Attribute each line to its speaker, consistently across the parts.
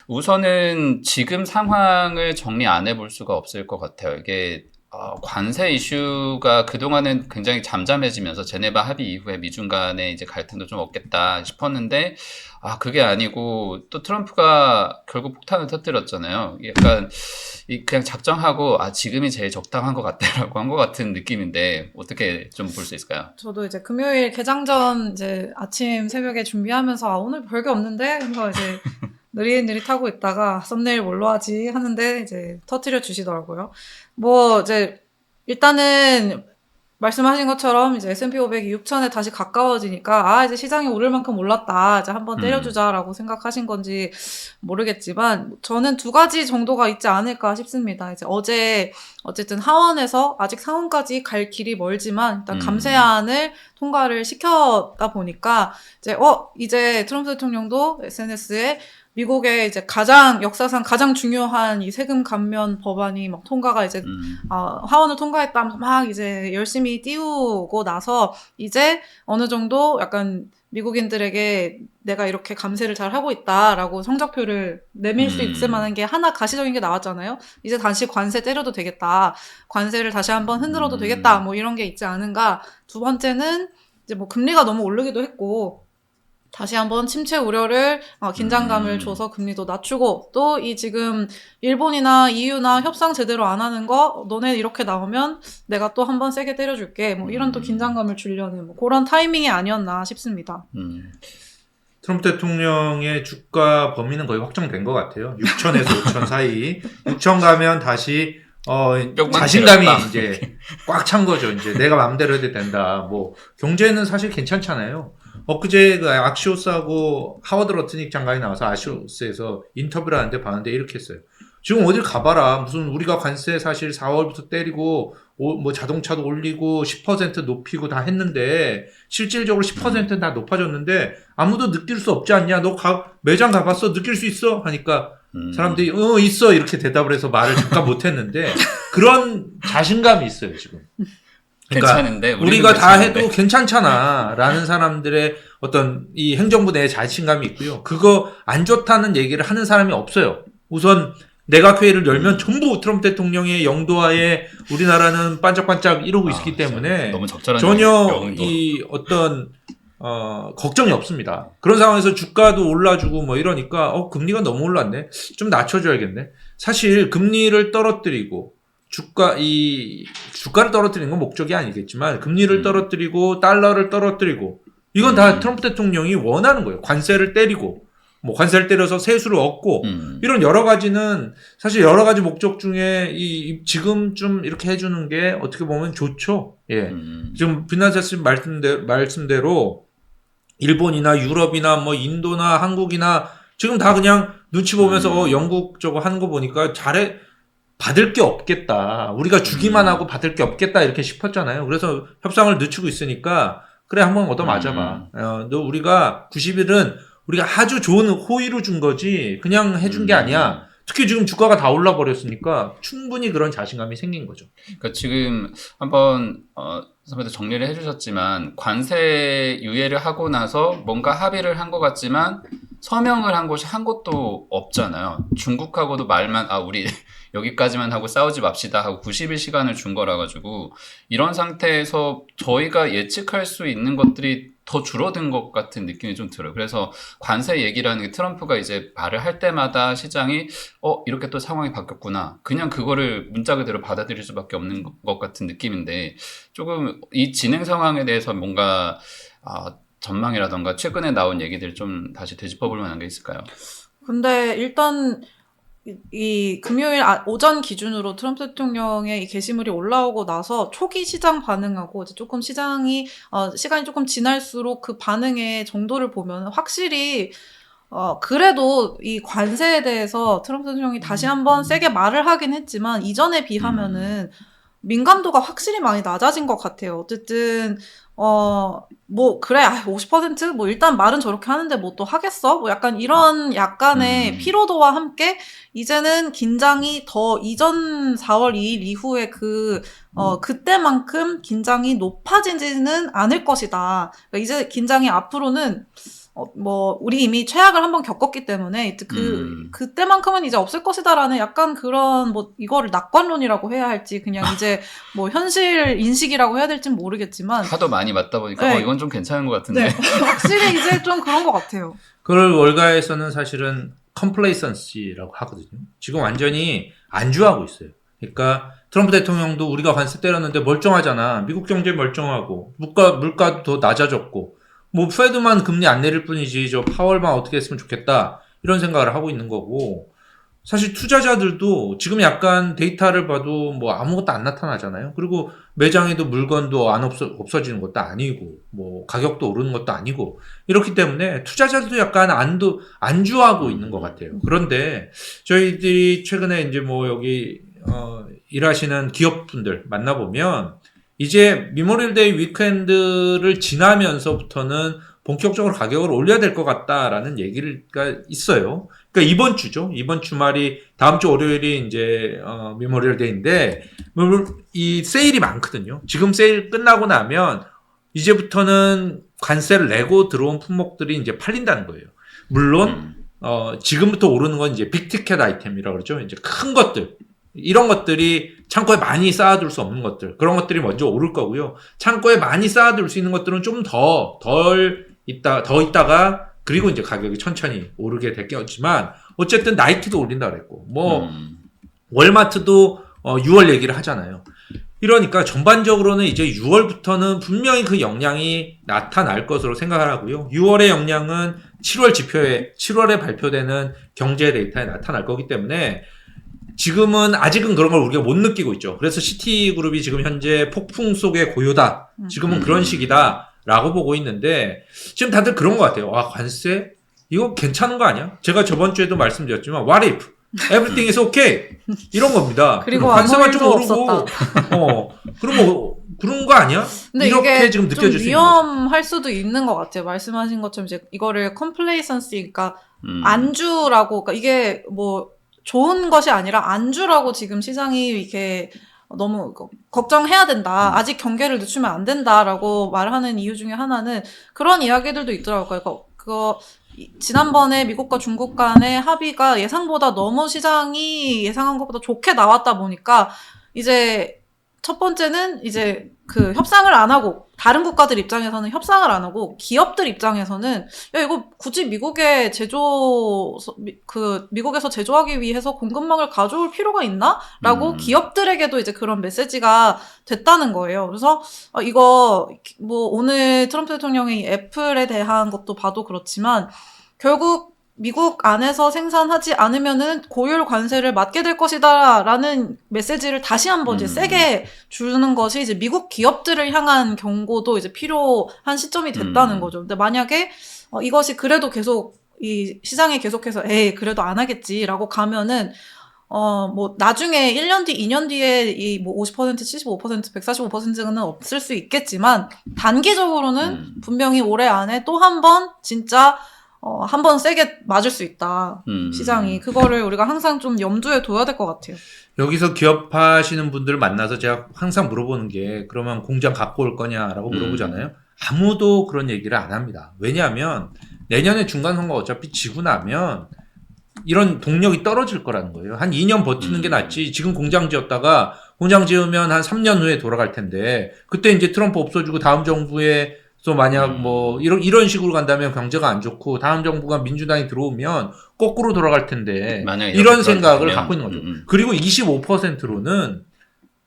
Speaker 1: 우선은 지금 상황을 정리 안 해볼 수가 없을 것 같아요. 이게 관세 이슈가 그동안은 굉장히 잠잠해지면서 제네바 합의 이후에 미중 간의 이제 갈등도 좀 없겠다 싶었는데, 그게 아니고 또 트럼프가 결국 폭탄을 터뜨렸잖아요. 약간 그냥 작정하고 지금이 제일 적당한 것 같다라고 한 것 같은 느낌인데 어떻게 좀 볼 수 있을까요?
Speaker 2: 저도 이제 금요일 개장 전 이제 아침 새벽에 준비하면서 오늘 별게 없는데 그래서 이제 느릿느릿하고 있다가 썸네일 뭘로 하지 하는데 이제 터뜨려 주시더라고요. 뭐 이제 일단은 말씀하신 것처럼 이제 S&P 500이 6천에 다시 가까워지니까 이제 시장이 오를 만큼 올랐다. 이제 한번 때려주자라고 생각하신 건지 모르겠지만 저는 두 가지 정도가 있지 않을까 싶습니다. 이제 어제 어쨌든 하원에서 아직 상원까지 갈 길이 멀지만 일단 감세안을 통과를 시켰다 보니까 이제 트럼프 대통령도 SNS에 미국의 이제 역사상 가장 중요한 이 세금 감면 법안이 막 통과가 이제, 하원을 통과했다면서 막 이제 열심히 띄우고 나서 이제 어느 정도 약간 미국인들에게 내가 이렇게 감세를 잘 하고 있다라고 성적표를 내밀 수 있을 만한 게 하나 가시적인 게 나왔잖아요. 이제 다시 관세 때려도 되겠다. 관세를 다시 한번 흔들어도 되겠다. 뭐 이런 게 있지 않은가. 두 번째는 이제 뭐 금리가 너무 오르기도 했고, 다시 한번 침체 우려를 긴장감을 줘서 금리도 낮추고 또 이 지금 일본이나 EU나 협상 제대로 안 하는 거 너네 이렇게 나오면 내가 또 한번 세게 때려줄게 뭐 이런 또 긴장감을 주려는 뭐 그런 타이밍이 아니었나 싶습니다.
Speaker 3: 트럼프 대통령의 주가 범위는 거의 확정된 것 같아요. 6천에서 5천 사이. 6천 가면 다시 자신감이 이제 꽉 찬 거죠. 이제 내가 마음대로 해도 된다. 뭐 경제는 사실 괜찮잖아요. 엊그제 그 악시오스하고 하워드 러트닉 장관이 나와서 아시오스에서 인터뷰를 하는데 봤는데 이렇게 했어요. 지금 어딜 가봐라. 무슨 우리가 관세 사실 4월부터 때리고 뭐 자동차도 올리고 10% 높이고 다 했는데 실질적으로 10%는 다 높아졌는데 아무도 느낄 수 없지 않냐. 너 매장 가봤어? 느낄 수 있어? 하니까 사람들이 있어 이렇게 대답을 해서 말을 잠깐 못했는데 그런 자신감이 있어요 지금. 그러니까
Speaker 1: 괜찮은데
Speaker 3: 우리가 다 해도 괜찮잖아라는 사람들의 어떤 이 행정부 내에 자신감이 있고요. 그거 안 좋다는 얘기를 하는 사람이 없어요. 우선 내각회의를 열면 전부 트럼프 대통령의 영도하에 우리나라는 반짝반짝 이러고 있기 때문에
Speaker 1: 너무 적절한
Speaker 3: 전혀 이 어떤 걱정이 없습니다. 그런 상황에서 주가도 올라주고 뭐 이러니까 금리가 너무 올랐네. 좀 낮춰줘야겠네. 사실 금리를 떨어뜨리고 주가를 떨어뜨리는 건 목적이 아니겠지만 금리를 떨어뜨리고 달러를 떨어뜨리고 이건 다 트럼프 대통령이 원하는 거예요. 관세를 때리고 뭐 관세를 때려서 세수를 얻고 이런 여러 가지는 사실 여러 가지 목적 중에 지금 좀 이렇게 해주는 게 어떻게 보면 좋죠. 예. 지금 빈란사 씨 말씀대로 일본이나 유럽이나 뭐 인도나 한국이나 지금 다 그냥 눈치 보면서 영국 저거 하는 거 보니까 받을 게 없겠다. 우리가 주기만 하고 받을 게 없겠다 이렇게 싶었잖아요. 그래서 협상을 늦추고 있으니까 그래 한번 얻어 맞아봐. 너 우리가 90일은 우리가 아주 좋은 호의로 준 거지 그냥 해준 게 아니야. 특히 지금 주가가 다 올라 버렸으니까 충분히 그런 자신감이 생긴 거죠.
Speaker 1: 그러니까 지금 한번 선배도 정리를 해주셨지만 관세 유예를 하고 나서 뭔가 합의를 한 것 같지만 서명을 한 곳이 한 곳도 없잖아요. 중국하고도 말만 우리 여기까지만 하고 싸우지 맙시다 하고 90일 시간을 준 거라 가지고 이런 상태에서 저희가 예측할 수 있는 것들이 더 줄어든 것 같은 느낌이 좀 들어요. 그래서 관세 얘기라는 게 트럼프가 이제 말을 할 때마다 시장이 이렇게 또 상황이 바뀌었구나. 그냥 그거를 문자 그대로 받아들일 수밖에 없는 것 같은 느낌인데 조금 이 진행 상황에 대해서 뭔가 전망이라던가 최근에 나온 얘기들 좀 다시 되짚어볼 만한 게 있을까요?
Speaker 2: 근데 일단 이 금요일 오전 기준으로 트럼프 대통령의 이 게시물이 올라오고 나서 초기 시장 반응하고 이제 조금 시장이 시간이 조금 지날수록 그 반응의 정도를 보면 확실히 그래도 이 관세에 대해서 트럼프 대통령이 다시 한번 세게 말을 하긴 했지만 이전에 비하면은 민감도가 확실히 많이 낮아진 것 같아요. 어쨌든 뭐 그래 50% 뭐 일단 말은 저렇게 하는데 뭐 또 하겠어? 뭐 약간 이런 약간의 피로도와 함께 이제는 긴장이 더 이전 4월 2일 이후에 그때만큼 긴장이 높아지지는 않을 것이다. 그러니까 이제 긴장이 앞으로는 뭐 우리 이미 최악을 한번 겪었기 때문에 이제 그때만큼은 이제 없을 것이다라는 약간 그런 뭐 이거를 낙관론이라고 해야 할지 그냥 이제 뭐 현실 인식이라고 해야 될진 모르겠지만
Speaker 1: 하도 많이 맞다 보니까
Speaker 2: 네.
Speaker 1: 이건 좀 괜찮은 것 같은데.
Speaker 2: 네. 확실히 이제 좀 그런 것 같아요.
Speaker 3: 그걸 월가에서는 사실은 컴플레이선시라고 하거든요. 지금 완전히 안주하고 있어요. 그러니까 트럼프 대통령도 우리가 관세 때렸는데 멀쩡하잖아. 미국 경제 멀쩡하고 물가도 더 낮아졌고 뭐 페드만 금리 안 내릴 뿐이지 저 파월만 어떻게 했으면 좋겠다 이런 생각을 하고 있는 거고 사실 투자자들도 지금 약간 데이터를 봐도 뭐 아무것도 안 나타나잖아요. 그리고 매장에도 물건도 안 없어지는 것도 아니고 뭐 가격도 오르는 것도 아니고 이렇기 때문에 투자자들도 약간 안주하고 있는 것 같아요. 그런데 저희들이 최근에 이제 뭐 여기 일하시는 기업분들 만나보면 이제 미모리얼 데이 위크엔드를 지나면서부터는 본격적으로 가격을 올려야 될 것 같다라는 얘기가 있어요. 그러니까 이번 주죠. 이번 주말이 다음 주 월요일이 이제 미모리얼 데이인데 이 세일이 많거든요. 지금 세일 끝나고 나면 이제부터는 관세를 내고 들어온 품목들이 이제 팔린다는 거예요. 물론 지금부터 오르는 건 이제 빅티켓 아이템이라고 그러죠. 이제 큰 것들. 이런 것들이 창고에 많이 쌓아둘 수 없는 것들. 그런 것들이 먼저 오를 거고요. 창고에 많이 쌓아둘 수 있는 것들은 좀 더 있다가 그리고 이제 가격이 천천히 오르게 됐겠지만 어쨌든 나이키도 올린다 그랬고 뭐 월마트도 6월 얘기를 하잖아요. 이러니까 전반적으로는 이제 6월부터는 분명히 그 영향이 나타날 것으로 생각을 하고요. 6월의 영향은 7월에 발표되는 경제 데이터에 나타날 거기 때문에 지금은 아직은 그런 걸 우리가 못 느끼고 있죠. 그래서 시티그룹이 지금 현재 폭풍 속의 고요다. 지금은 그런 시기다. 라고 보고 있는데 지금 다들 그런 것 같아요. 와 관세? 이거 괜찮은 거 아니야? 제가 저번 주에도 말씀드렸지만 what if? Everything is okay. 이런 겁니다.
Speaker 2: 그리고
Speaker 3: 관세만 좀
Speaker 2: 아무
Speaker 3: 오르고
Speaker 2: 일도 없었다.
Speaker 3: 그럼 뭐 그런 거 아니야?
Speaker 2: 근데
Speaker 3: 이렇게
Speaker 2: 이게
Speaker 3: 지금
Speaker 2: 좀
Speaker 3: 느껴질 수 있는 거죠.
Speaker 2: 위험할 수도 있는 것 같아요. 말씀하신 것처럼 이제 이거를 컴플레이선시, 그러니까 안주라고, 그러니까 이게 뭐 좋은 것이 아니라 안주라고 지금 시장이 이렇게 너무 걱정해야 된다. 아직 경계를 늦추면 안 된다라고 말하는 이유 중에 하나는 그런 이야기들도 있더라고요. 그거 지난번에 미국과 중국 간의 합의가 예상보다 너무 시장이 예상한 것보다 좋게 나왔다 보니까 이제 첫 번째는 이제 그 협상을 안 하고 다른 국가들 입장에서는 협상을 안 하고 기업들 입장에서는 야 이거 굳이 미국에 미국에서 제조하기 위해서 공급망을 가져올 필요가 있나?라고 기업들에게도 이제 그런 메시지가 됐다는 거예요. 그래서 이거 뭐 오늘 트럼프 대통령이 애플에 대한 것도 봐도 그렇지만 결국 미국 안에서 생산하지 않으면은 고율 관세를 맞게 될 것이다라는 메시지를 다시 한번 이제 세게 주는 것이 이제 미국 기업들을 향한 경고도 이제 필요한 시점이 됐다는 거죠. 근데 만약에 이것이 그래도 계속 이 시장에 계속해서 그래도 안 하겠지라고 가면은 뭐 나중에 1년 뒤, 2년 뒤에 이 뭐 50%, 75%, 145%는 없을 수 있겠지만 단기적으로는 분명히 올해 안에 또 한 번 진짜 한 번 세게 맞을 수 있다. 시장이. 그거를 우리가 항상 좀 염두에 둬야 될 것 같아요.
Speaker 3: 여기서 기업하시는 분들 만나서 제가 항상 물어보는 게 그러면 공장 갖고 올 거냐라고 물어보잖아요. 아무도 그런 얘기를 안 합니다. 왜냐하면 내년에 중간선거 어차피 지고 나면 이런 동력이 떨어질 거라는 거예요. 한 2년 버티는 게 낫지. 지금 공장 지었다가 공장 지으면 한 3년 후에 돌아갈 텐데 그때 이제 트럼프 없어지고 다음 정부에 또 만약 뭐 이런 식으로 간다면 경제가 안 좋고 다음 정부가 민주당이 들어오면 거꾸로 돌아갈 텐데 이런 생각을 갖고 있는 거죠. 그리고 25%로는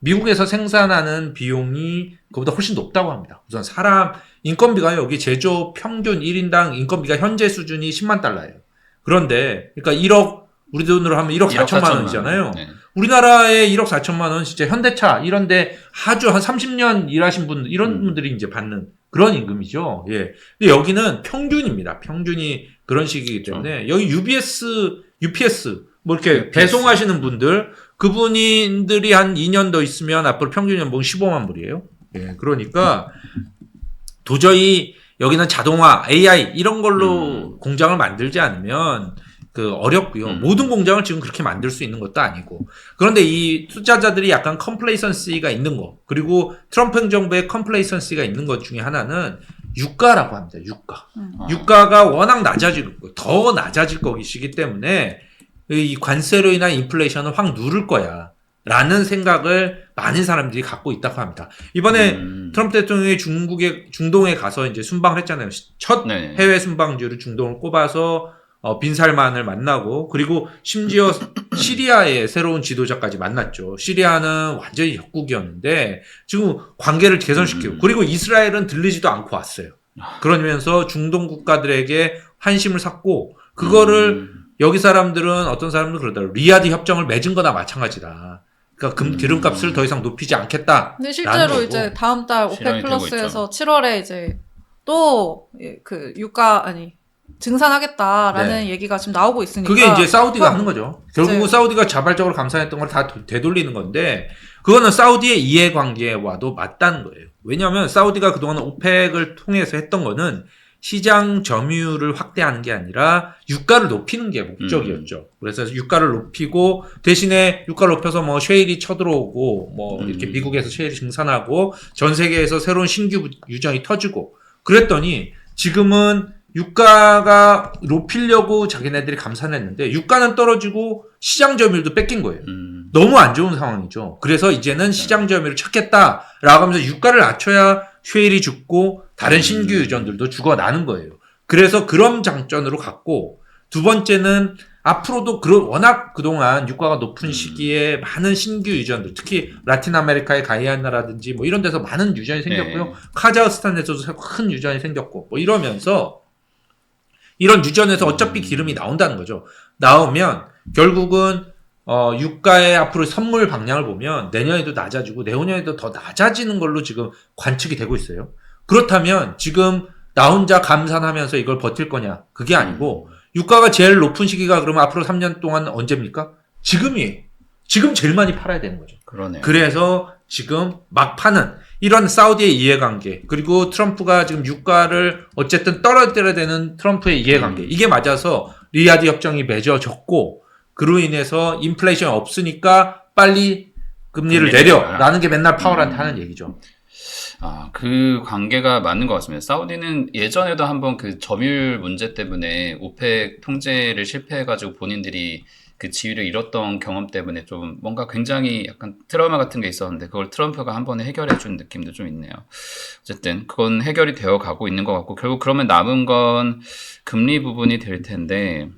Speaker 3: 미국에서 생산하는 비용이 그보다 훨씬 높다고 합니다. 우선 사람 인건비가 여기 제조업 평균 1인당 인건비가 현재 수준이 10만 달러예요. 그런데 그러니까 1억 우리 돈으로 하면 1억 4천만 원이잖아요. 네. 우리나라에 1억 4천만 원 진짜 현대차 이런데 아주 한 30년 일하신 분들 이런 분들이 이제 받는 그런 임금이죠. 예. 근데 여기는 평균입니다. 평균이 그런 식이기 때문에 여기 UPS 뭐 이렇게 배송하시는 분들 그분들이 한 2년 더 있으면 앞으로 평균 연봉 15만 불이에요. 예. 그러니까 도저히 여기는 자동화, AI 이런 걸로 공장을 만들지 않으면 어렵고요. 모든 공장을 지금 그렇게 만들 수 있는 것도 아니고. 그런데 이 투자자들이 약간 컴플레이선시가 있는 거, 그리고 트럼프 행정부의 컴플레이선시가 있는 것 중에 하나는 유가라고 합니다. 유가.
Speaker 1: 어.
Speaker 3: 유가가 워낙 더 낮아질 것이기 때문에 이 관세로 인한 인플레이션을 확 누를 거야. 라는 생각을 많은 사람들이 갖고 있다고 합니다. 이번에 트럼프 대통령이 중동에 가서 이제 순방을 했잖아요. 첫
Speaker 1: 네.
Speaker 3: 해외 순방지로 중동을 꼽아서 빈살만을 만나고 그리고 심지어 시리아의 새로운 지도자까지 만났죠. 시리아는 완전히 역국이었는데 지금 관계를 개선시키고 그리고 이스라엘은 들리지도 않고 왔어요. 그러면서 중동 국가들에게 환심을 샀고 그거를 여기 사람들은 어떤 사람들은 그러더라고요. 리야드 협정을 맺은 거나 마찬가지다. 그러니까 기름값을 더 이상 높이지 않겠다.
Speaker 2: 근데 실제로
Speaker 3: 거고.
Speaker 2: 이제 다음 달
Speaker 1: 실현이
Speaker 2: 오펙
Speaker 1: 되고
Speaker 2: 플러스에서 7월에 이제 또 그 유가 증산하겠다라는
Speaker 3: 네.
Speaker 2: 얘기가 지금 나오고 있으니까
Speaker 3: 그게 이제 사우디가 하는 거죠. 결국은
Speaker 2: 이제-
Speaker 3: 사우디가 자발적으로 감산했던 걸 다 되돌리는 건데 그거는 사우디의 이해관계와도 맞다는 거예요. 왜냐하면 사우디가 그동안 오펙을 통해서 했던 거는 시장 점유율을 확대하는 게 아니라 유가를 높이는 게 목적이었죠. 그래서 유가를 높이고 대신에 유가를 높여서 뭐 셰일이 쳐들어오고 뭐 이렇게 미국에서 셰일이 증산하고 전 세계에서 새로운 신규 유전이 터지고 그랬더니 지금은 유가가 높이려고 자기네들이 감산했는데 유가는 떨어지고 시장 점유율도 뺏긴 거예요. 너무 안 좋은 상황이죠. 그래서 이제는 시장 점유율을 찾겠다라고 하면서 유가를 낮춰야 쉐일이 죽고 다른 신규 유전들도 죽어나는 거예요. 그래서 그런 장점으로 갔고 두 번째는 앞으로도 워낙 그동안 유가가 높은 시기에 많은 신규 유전들 특히 라틴 아메리카의 가이아나라든지 뭐 이런 데서 많은 유전이 생겼고요.
Speaker 1: 네.
Speaker 3: 카자흐스탄에서도 큰 유전이 생겼고 뭐 이러면서 이런 유전에서 어차피 기름이 나온다는 거죠. 나오면 결국은 유가의 앞으로 선물 방향을 보면 내년에도 낮아지고 내후년에도 더 낮아지는 걸로 지금 관측이 되고 있어요. 그렇다면 지금 나 혼자 감산하면서 이걸 버틸 거냐? 그게 아니고 유가가 제일 높은 시기가 그러면 앞으로 3년 동안 언제입니까? 지금이에요. 지금 제일 많이 팔아야 되는 거죠.
Speaker 1: 그러네요.
Speaker 3: 그래서 지금 막 파는 이런 사우디의 이해관계 그리고 트럼프가 지금 유가를 어쨌든 떨어뜨려야 되는 트럼프의 이해관계 이게 맞아서 리야드 협정이 맺어졌고 그로 인해서 인플레이션이 없으니까 빨리 금리를 내려라는 게 맨날 파월한테 하는 얘기죠.
Speaker 1: 그 관계가 맞는 것 같습니다. 사우디는 예전에도 한번 그 점유율 문제 때문에 오펙 통제를 실패해가지고 본인들이 그 지위를 잃었던 경험 때문에 좀 뭔가 굉장히 약간 트라우마 같은 게 있었는데 그걸 트럼프가 한 번에 해결해 준 느낌도 좀 있네요. 어쨌든 그건 해결이 되어 가고 있는 것 같고 결국 그러면 남은 건 금리 부분이 될 텐데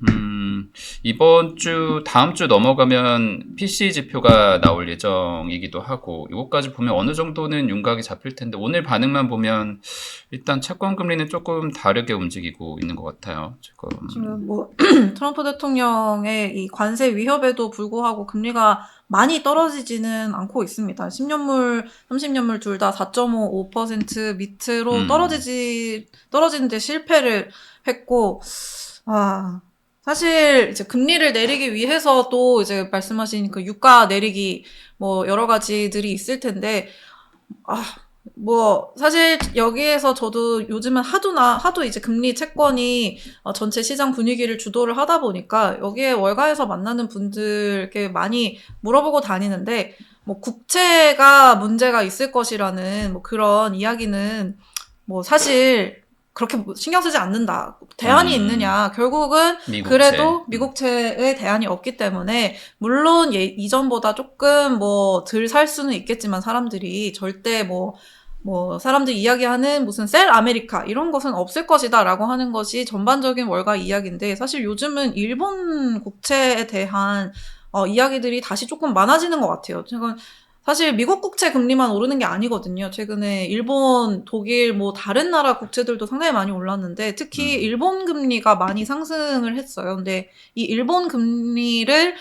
Speaker 1: 다음 주 넘어가면 PC 지표가 나올 예정이기도 하고 이것까지 보면 어느 정도는 윤곽이 잡힐 텐데 오늘 반응만 보면 일단 채권 금리는 조금 다르게 움직이고 있는 것 같아요.
Speaker 2: 지금 뭐 트럼프 대통령의 이 관세 위협에도 불구하고 금리가 많이 떨어지지는 않고 있습니다. 10년물, 30년물 둘 다 4.55% 밑으로 떨어지는데 실패를 했고, 사실 이제 금리를 내리기 위해서 또 이제 말씀하신 그 유가 내리기 뭐 여러 가지들이 있을 텐데, 뭐 사실 여기에서 저도 요즘은 하도 이제 금리 채권이 전체 시장 분위기를 주도를 하다 보니까 여기에 월가에서 만나는 분들께 많이 물어보고 다니는데 뭐 국채가 문제가 있을 것이라는 뭐 그런 이야기는 뭐 사실 그렇게 신경 쓰지 않는다. 대안이 있느냐. 결국은
Speaker 1: 미국채.
Speaker 2: 그래도 미국채에 대안이 없기 때문에 물론 이전보다 조금 뭐 덜 살 수는 있겠지만 사람들이 절대 뭐 사람들이 이야기하는 무슨 셀 아메리카 이런 것은 없을 것이다라고 하는 것이 전반적인 월가 이야기인데 사실 요즘은 일본 국채에 대한 이야기들이 다시 조금 많아지는 것 같아요. 제가 사실 미국 국채 금리만 오르는 게 아니거든요. 최근에 일본, 독일 뭐 다른 나라 국채들도 상당히 많이 올랐는데 특히 일본 금리가 많이 상승을 했어요. 근데 이 일본 금리를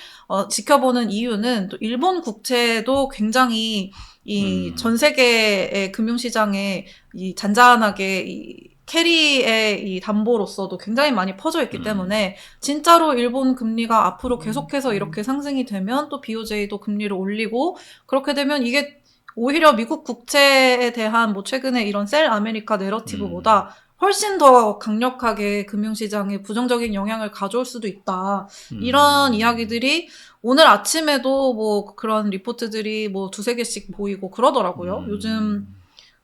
Speaker 2: 지켜보는 이유는 또 일본 국채도 굉장히 이 전 세계의 금융시장에 이 잔잔하게 이 캐리의 이 담보로서도 굉장히 많이 퍼져 있기 때문에 진짜로 일본 금리가 앞으로 계속해서 이렇게 상승이 되면 또 BOJ도 금리를 올리고 그렇게 되면 이게 오히려 미국 국채에 대한 뭐 최근에 이런 셀 아메리카 내러티브보다 훨씬 더 강력하게 금융시장에 부정적인 영향을 가져올 수도 있다. 이런 이야기들이 오늘 아침에도 뭐 그런 리포트들이 뭐 두세 개씩 보이고 그러더라고요. 요즘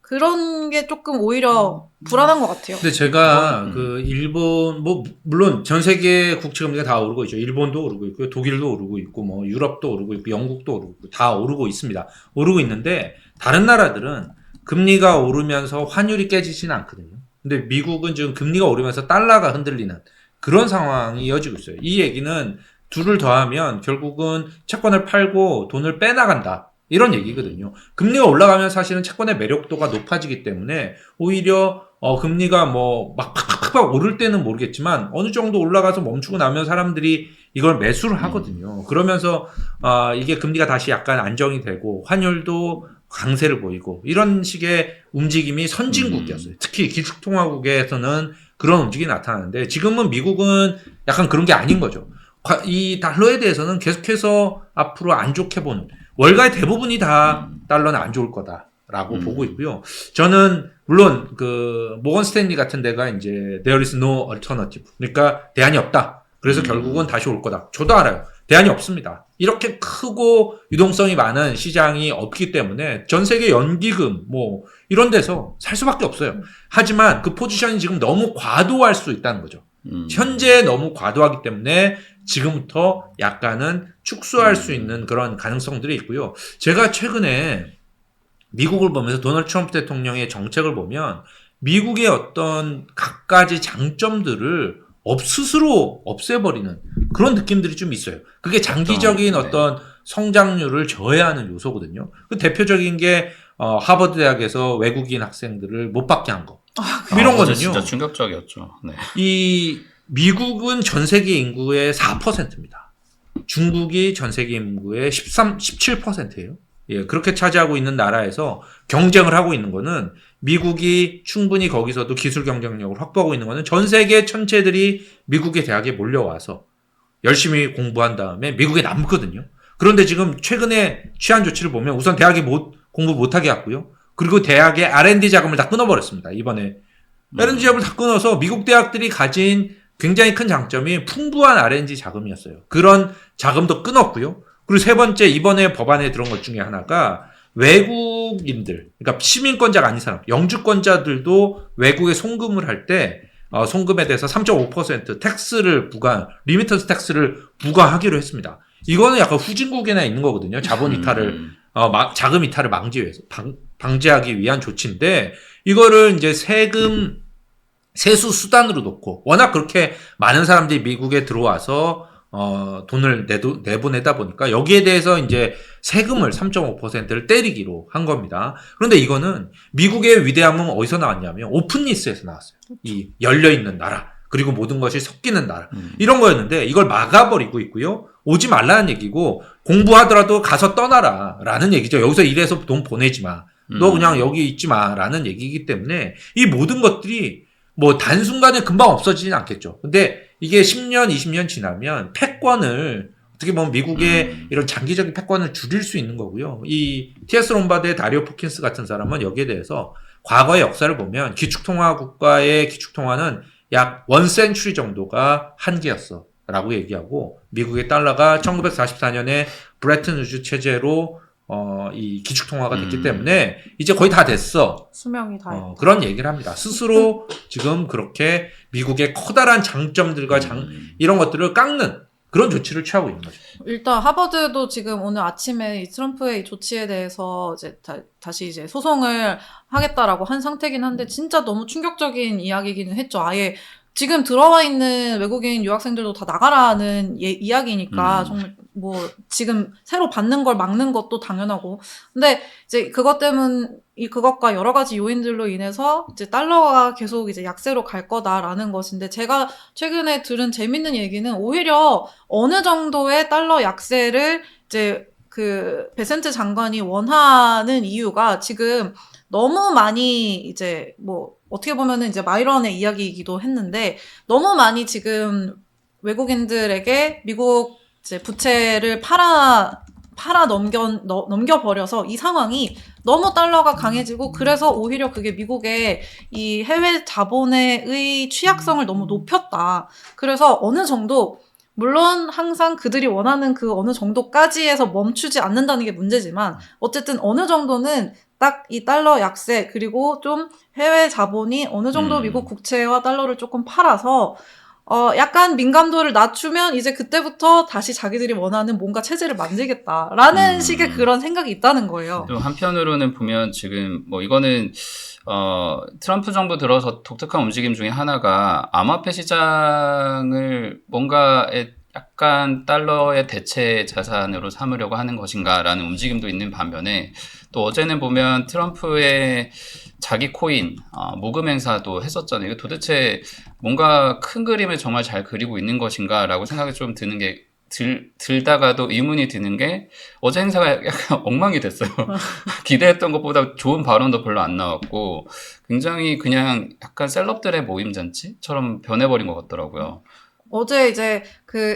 Speaker 2: 그런 게 조금 오히려 불안한 것 같아요.
Speaker 3: 근데 제가 그 일본 뭐 물론 전 세계 국채 금리가 다 오르고 있죠. 일본도 오르고 있고요. 독일도 오르고 있고 뭐 유럽도 오르고 있고 영국도 오르고 있고 다 오르고 있습니다. 오르고 있는데 다른 나라들은 금리가 오르면서 환율이 깨지지는 않거든요. 근데 미국은 지금 금리가 오르면서 달러가 흔들리는 그런 상황이 이어지고 있어요. 이 얘기는 둘을 더하면 결국은 채권을 팔고 돈을 빼나간다. 이런 얘기거든요. 금리가 올라가면 사실은 채권의 매력도가 높아지기 때문에 오히려 금리가 뭐 막 팍팍팍 오를 때는 모르겠지만 어느 정도 올라가서 멈추고 나면 사람들이 이걸 매수를 하거든요. 그러면서 이게 금리가 다시 약간 안정이 되고 환율도 강세를 보이고 이런 식의 움직임이 선진국이었어요. 특히 기축통화국에서는 그런 움직임이 나타나는데 지금은 미국은 약간 그런 게 아닌 거죠. 이 달러에 대해서는 계속해서 앞으로 안 좋게 보는 월가의 대부분이 다 달러는 안 좋을 거다라고 보고 있고요. 저는 물론 그 모건 스탠리 같은 데가 이제 there is no alternative. 그러니까 대안이 없다. 그래서 결국은 다시 올 거다. 저도 알아요. 대안이 없습니다. 이렇게 크고 유동성이 많은 시장이 없기 때문에 전 세계 연기금 뭐 이런 데서 살 수밖에 없어요. 하지만 그 포지션이 지금 너무 과도할 수 있다는 거죠. 현재 너무 과도하기 때문에 지금부터 약간은 축소할 수 있는 그런 가능성들이 있고요. 제가 최근에 미국을 보면서 도널드 트럼프 대통령의 정책을 보면 미국의 어떤 갖가지 장점들을 스스로 없애버리는 그런 느낌들이 좀 있어요. 그게 장기적인 어떤 성장률을 저해하는 요소거든요. 그 대표적인 게 하버드 대학에서 외국인 학생들을 못 받게 한 거. 이런 거는요.
Speaker 1: 진짜 충격적이었죠. 네.
Speaker 3: 이 미국은 전 세계 인구의 4%입니다. 중국이 전 세계 인구의 17%예요. 예, 그렇게 차지하고 있는 나라에서 경쟁을 하고 있는 거는 미국이 충분히 거기서도 기술 경쟁력을 확보하고 있는 거는 전 세계 천체들이 미국의 대학에 몰려와서 열심히 공부한 다음에 미국에 남거든요. 그런데 지금 최근에 취한 조치를 보면 우선 대학에 공부 못하게 했고요. 그리고 대학의 R&D 자금을 다 끊어버렸습니다. 이번에 R&D 자금을 다 끊어서 미국 대학들이 가진 굉장히 큰 장점이 풍부한 R&D 자금이었어요. 그런 자금도 끊었고요. 그리고 세 번째 이번에 법안에 들어온 것 중에 하나가 외국인들, 그러니까 시민권자가 아닌 사람, 영주권자들도 외국에 송금을 할 때 송금에 대해서 3.5% 리미턴스 텍스를 부과하기로 했습니다. 이거는 약간 후진국에나 있는 거거든요. 자본 이탈을 자금 이탈을 방지하기 위한 조치인데 이거를 이제 세수 수단으로 놓고 워낙 그렇게 많은 사람들이 미국에 들어와서 돈을 내보내다 보니까 여기에 대해서 이제 세금을 3.5%를 때리기로 한 겁니다. 그런데 이거는 미국의 위대함은 어디서 나왔냐면 오픈리스에서 나왔어요. 이 열려있는 나라, 그리고 모든 것이 섞이는 나라. 이런 거였는데 이걸 막아버리고 있고요. 오지 말라는 얘기고 공부하더라도 가서 떠나라 라는 얘기죠. 여기서 일해서 돈 보내지 마. 너 그냥 여기 있지 마 라는 얘기이기 때문에 이 모든 것들이 뭐 단순간에 금방 없어지진 않겠죠. 근데 이게 10년, 20년 지나면 패권을 어떻게 보면 미국의 이런 장기적인 패권을 줄일 수 있는 거고요. 이 T.S. 롬바드의 다리오 포킨스 같은 사람은 여기에 대해서 과거의 역사를 보면 기축통화 국가의 기축통화는 약 1센츄리 정도가 한계였어 라고 얘기하고 미국의 달러가 1944년에 브레튼 우즈 체제로 이 기축통화가 됐기 때문에 이제 거의 다 됐어.
Speaker 2: 수명이 다 했다.
Speaker 3: 그런 얘기를 합니다. 스스로 지금 그렇게 미국의 커다란 장점들과 이런 것들을 깎는 그런 조치를 취하고 있는 거죠.
Speaker 2: 일단 하버드도 지금 오늘 아침에 이 트럼프의 이 조치에 대해서 이제 다시 이제 소송을 하겠다라고 한 상태긴 한데 진짜 너무 충격적인 이야기기는 했죠. 아예 지금 들어와 있는 외국인 유학생들도 다 나가라는 이야기니까 정말 뭐 지금 새로 받는 걸 막는 것도 당연하고 근데 이제 그것과 여러 가지 요인들로 인해서 이제 달러가 계속 이제 약세로 갈 거다라는 것인데 제가 최근에 들은 재밌는 얘기는 오히려 어느 정도의 달러 약세를 이제 그 베센트 장관이 원하는 이유가 지금 너무 많이 이제 뭐 어떻게 보면은 이제 마이런의 이야기이기도 했는데 너무 많이 지금 외국인들에게 미국 이제 부채를 팔아 넘겨버려서 이 상황이 너무 달러가 강해지고 그래서 오히려 그게 미국의 이 해외 자본의 취약성을 너무 높였다. 그래서 어느 정도 물론 항상 그들이 원하는 그 어느 정도까지에서 멈추지 않는다는 게 문제지만 어쨌든 어느 정도는 딱 이 달러 약세 그리고 좀 해외 자본이 어느 정도 미국 국채와 달러를 조금 팔아서 약간 민감도를 낮추면 이제 그때부터 다시 자기들이 원하는 뭔가 체제를 만들겠다라는 식의 그런 생각이 있다는 거예요.
Speaker 1: 또 한편으로는 보면 지금 뭐 이거는 트럼프 정부 들어서 독특한 움직임 중에 하나가 암호화폐 시장을 뭔가의 약간 달러의 대체 자산으로 삼으려고 하는 것인가라는 움직임도 있는 반면에 또 어제는 보면 트럼프의 자기 코인 모금 행사도 했었잖아요. 이거 도대체 뭔가 큰 그림을 정말 잘 그리고 있는 것인가라고 생각이 좀 드는 게 들다가도 의문이 드는 게 어제 행사가 약간 엉망이 됐어요. 기대했던 것보다 좋은 발언도 별로 안 나왔고 굉장히 그냥 약간 셀럽들의 모임 잔치처럼 변해버린 것 같더라고요.
Speaker 2: 어제 이제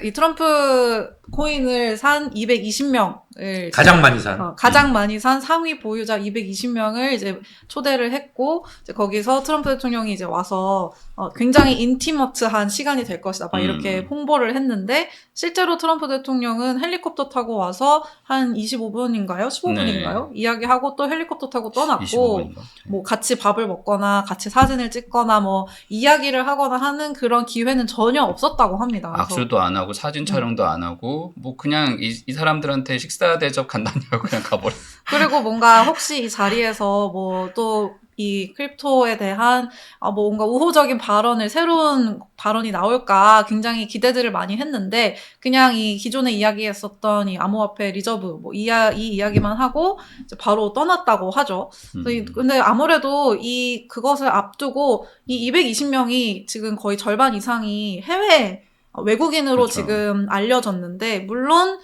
Speaker 2: 이 트럼프 코인을 산 220명을
Speaker 3: 가장 많이 산.
Speaker 2: 가장 많이 산 상위 보유자 220명을 이제 초대를 했고 이제 거기서 트럼프 대통령이 이제 와서 굉장히 인티머트한 시간이 될 것이다. 막 이렇게 홍보를 했는데 실제로 트럼프 대통령은 헬리콥터 타고 와서 한 25분인가요? 15분인가요? 네. 이야기하고 또 헬리콥터 타고 떠났고
Speaker 1: 25분인가?
Speaker 2: 뭐 같이 밥을 먹거나 같이 사진을 찍거나 뭐 이야기를 하거나 하는 그런 기회는 전혀 없었다고 합니다.
Speaker 1: 악수도 안 하고 사진 촬영도 안 하고 뭐 그냥 이 사람들한테 식사 대접 간다냐고 그냥 가버려.
Speaker 2: 그리고 뭔가 혹시 이 자리에서 뭐 또 이 크립토에 대한 뭔가 우호적인 새로운 발언이 나올까 굉장히 기대들을 많이 했는데 그냥 이 기존에 이야기했었던 이 암호화폐 리저브 뭐 이 이야기만 하고 이제 바로 떠났다고 하죠. 근데 아무래도 그것을 앞두고 이 220명이 지금 거의 절반 이상이 해외 외국인으로
Speaker 1: 그렇죠.
Speaker 2: 지금 알려졌는데 물론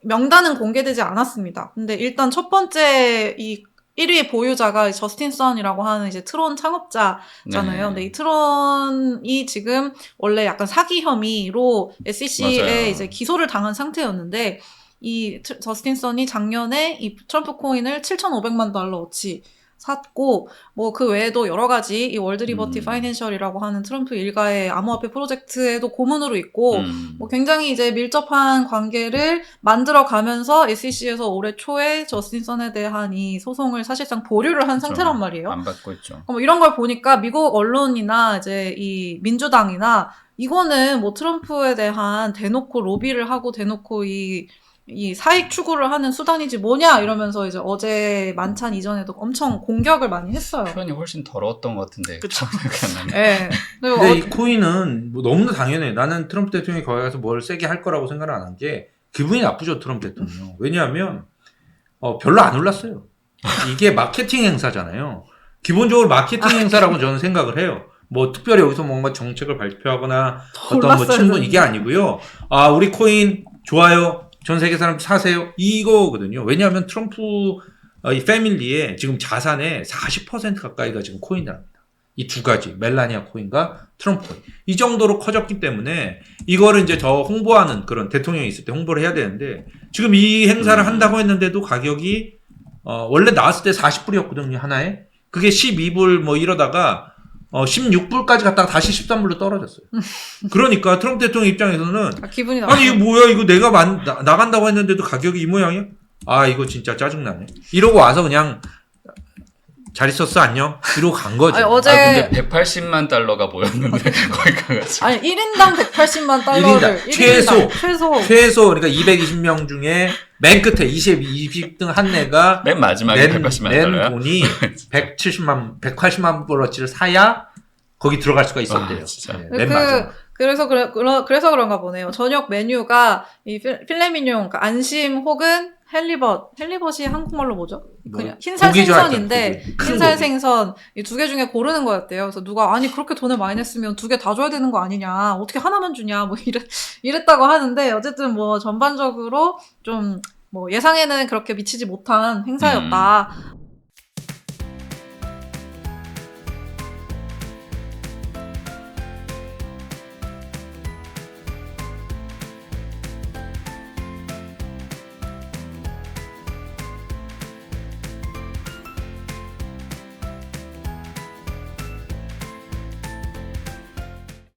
Speaker 2: 명단은 공개되지 않았습니다. 근데 일단 첫 번째 이 1위 보유자가 저스틴 선이라고 하는 이제 트론 창업자잖아요. 네. 근데 이 트론이 지금 원래 약간 사기 혐의로 SEC에
Speaker 1: 맞아요.
Speaker 2: 이제 기소를 당한 상태였는데 이 저스틴 선이 작년에 이 트럼프 코인을 7,500만 달러어치 샀고 뭐 그 외에도 여러 가지 이 월드 리버티 파이낸셜이라고 하는 트럼프 일가의 암호화폐 프로젝트에도 고문으로 있고 뭐 굉장히 이제 밀접한 관계를 만들어 가면서 SEC에서 올해 초에 저스틴 선에 대한 이 소송을 사실상 보류를 한
Speaker 1: 그렇죠.
Speaker 2: 상태란 말이에요.
Speaker 1: 안 받고 있죠.
Speaker 2: 뭐 이런 걸 보니까 미국 언론이나 이제 이 민주당이나 이거는 뭐 트럼프에 대한 대놓고 로비를 하고 대놓고 이 사익 추구를 하는 수단이지 뭐냐 이러면서 이제 어제 만찬 이전에도 엄청 공격을 많이 했어요.
Speaker 1: 표현이 훨씬 더러웠던 것 같은데.
Speaker 2: 그쵸.
Speaker 1: 네.
Speaker 3: 근데 이 코인은 뭐 너무나 당연해. 나는 트럼프 대통령이 거기 가서 뭘 세게 할 거라고 생각을 안 한 게 기분이 나쁘죠, 트럼프 대통령. 왜냐하면 별로 안 올랐어요. 이게 마케팅 행사잖아요. 기본적으로 마케팅 행사라고 저는 생각을 해요. 뭐 특별히 여기서 뭔가 정책을 발표하거나 어떤 뭐 친분 이게 아니고요. 우리 코인 좋아요. 전 세계 사람 사세요. 이거거든요. 왜냐하면 트럼프 이 패밀리의 지금 자산의 40% 가까이가 지금 코인이랍니다. 이 두 가지 멜라니아 코인과 트럼프 코인 이 정도로 커졌기 때문에 이거를 이제 더 홍보하는 그런 대통령이 있을 때 홍보를 해야 되는데 지금 이 행사를 한다고 했는데도 가격이 원래 나왔을 때 40불이었거든요 하나에. 그게 12불 뭐 이러다가 16불까지 갔다가 다시 13불로 떨어졌어요. 그러니까 트럼프 대통령 입장에서는
Speaker 2: 기분이
Speaker 3: 아니 이거 뭐야 이거 내가 나간다고 했는데도 가격이 이 모양이야? 이거 진짜 짜증나네. 이러고 와서 그냥 잘 있었어 안녕 이러고 간 거죠.
Speaker 2: 아니, 어제
Speaker 1: 근데 180만 달러가 모였는데 거기 가가지고
Speaker 2: 아니 1인당 180만 달러를
Speaker 3: 1인당 최소 그러니까 220명 중에 맨 끝에 20등 한 애가
Speaker 1: 맨 마지막에 180만 달러야?
Speaker 3: 낸 돈이 180만 불어치를 사야 거기 들어갈 수가 있었대요. 맨 마지막.
Speaker 2: 그래서 그런가 보네요. 저녁 메뉴가 이 필레미뇽, 그러니까 안심 혹은 헬리벗이 한국말로 뭐죠? 그냥 흰살 생선인데 흰살 생선 이 두 개 중에 고르는 거였대요. 그래서 누가 아니 그렇게 돈을 많이 냈으면 두 개 다 줘야 되는 거 아니냐? 어떻게 하나만 주냐? 뭐 이랬다고 하는데 어쨌든 뭐 전반적으로 좀 뭐 예상에는 그렇게 미치지 못한 행사였다.